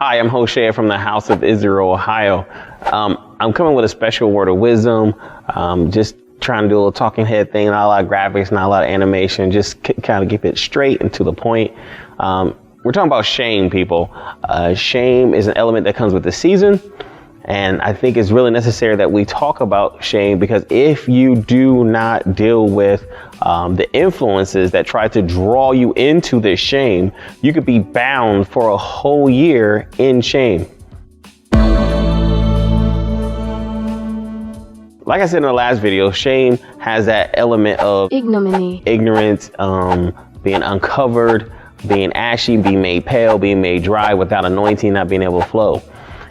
Hi, I'm Hoshea from the House of Israel, Ohio. I'm coming with a special word of wisdom. Just trying to do a little talking head thing, not a lot of graphics, not a lot of animation, just kind of keep it straight and to the point. We're talking about shame, people. Shame is an element that comes with the season. And I think it's really necessary that we talk about shame, because if you do not deal with the influences that try to draw you into this shame, you could be bound for a whole year in shame. Like I said in the last video, shame has that element of ignominy, ignorance, being uncovered, being ashy, being made pale, being made dry, without anointing, not being able to flow.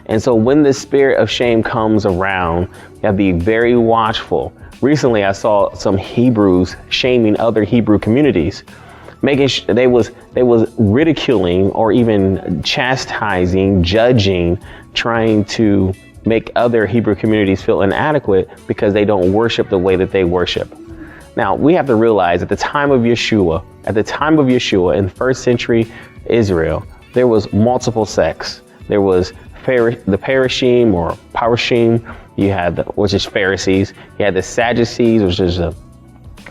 And so when the spirit of shame comes around, you have to be very watchful. Recently, I saw some Hebrews shaming other Hebrew communities, they was ridiculing or even chastising, judging, trying to make other Hebrew communities feel inadequate because they don't worship the way that they worship. Now, we have to realize at the time of Yeshua in first century Israel, there was multiple sects. There was the Parashim or Parashim, which is Pharisees. You had the Sadducees, which is the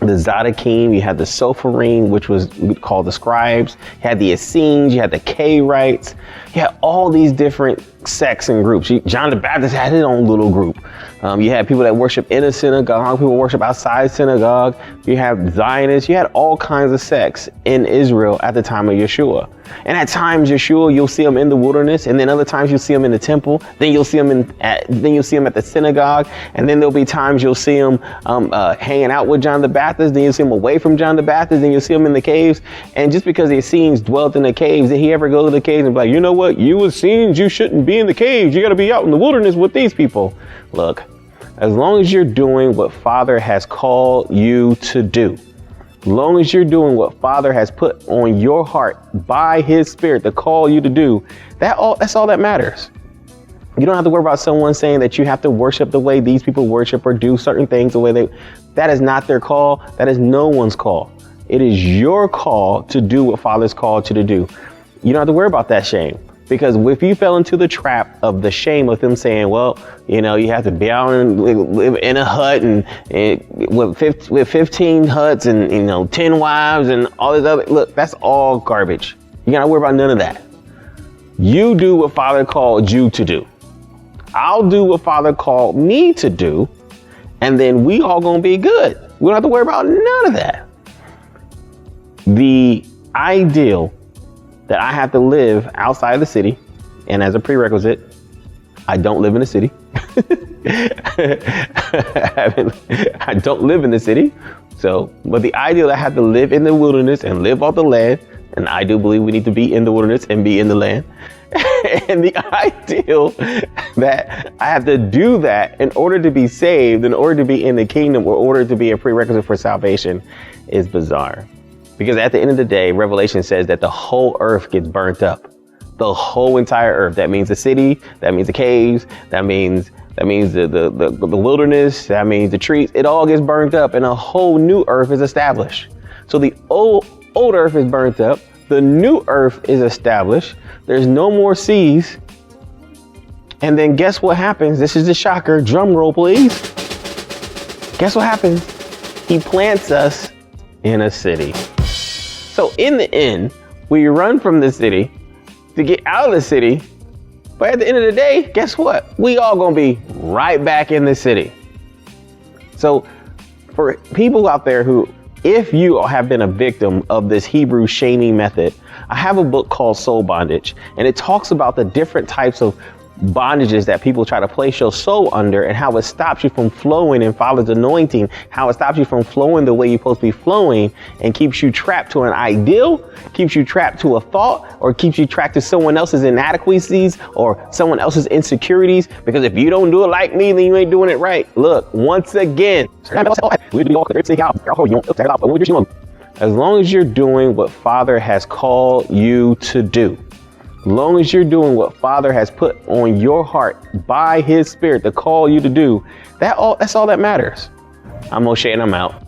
Zadokим. You had the Sopharim, which was called the scribes. You had the Essenes. You had the Karites. You had all these different sects and groups. John the Baptist had his own little group. You had people that worship in a synagogue, people worship outside synagogue. You have Zionists. You had all kinds of sects in Israel at the time of Yeshua. And at times, Yeshua, you'll see them in the wilderness, and then other times you'll see them in the temple. Then you'll see them at the synagogue, and then there'll be times you'll see them hanging out with John the Baptist. Then you'll see them away from John the Baptist. Then you'll see them in the caves. And just because the Essenes dwelt in the caves, did he ever go to the caves and be like, you know what, you Essenes, you shouldn't be in the caves. You got to be out in the wilderness with these people. Look, as long as you're doing what Father has called you to do, as long as you're doing what Father has put on your heart by His Spirit to call you to do, that's all that matters. You don't have to worry about someone saying that you have to worship the way these people worship or do certain things the way that is not their call. That is no one's call. It is your call to do what Father's called you to do. You don't have to worry about that shame. Because if you fell into the trap of the shame of them saying, well, you know, you have to be out and live in a hut and with 15 huts and, 10 wives and all this other, look, that's all garbage. You gotta worry about none of that. You do what Father called you to do. I'll do what Father called me to do. And then we all gonna be good. We don't have to worry about none of that. The ideal that I have to live outside of the city, and as a prerequisite, I don't live in the city. I don't live in the city. But the ideal that I have to live in the wilderness and live off the land, and I do believe we need to be in the wilderness and be in the land. And the ideal that I have to do that in order to be saved, in order to be in the kingdom, or in order to be a prerequisite for salvation is bizarre. Because at the end of the day, Revelation says that the whole earth gets burnt up. The whole entire earth. That means the city, that means the caves, that means the wilderness, that means the trees. It all gets burnt up and a whole new earth is established. So the old earth is burnt up. The new earth is established. There's no more seas. And then guess what happens? This is the shocker. Drum roll, please. Guess what happens? He plants us in a city. So in the end, we run from the city to get out of the city. But at the end of the day, guess what? We all gonna be right back in the city. So for people out there who, if you have been a victim of this Hebrew shaming method, I have a book called Soul Bondage, and it talks about the different types of bondages that people try to place your soul under and how it stops you from flowing in Father's anointing, how it stops you from flowing the way you're supposed to be flowing and keeps you trapped to an ideal, keeps you trapped to a thought, or keeps you trapped to someone else's inadequacies or someone else's insecurities. Because if you don't do it like me, then you ain't doing it right. Look, once again, as long as you're doing what Father has called you to do, as long as you're doing what Father has put on your heart by His Spirit to call you to do, that's all that matters. I'm Hoshea and I'm out.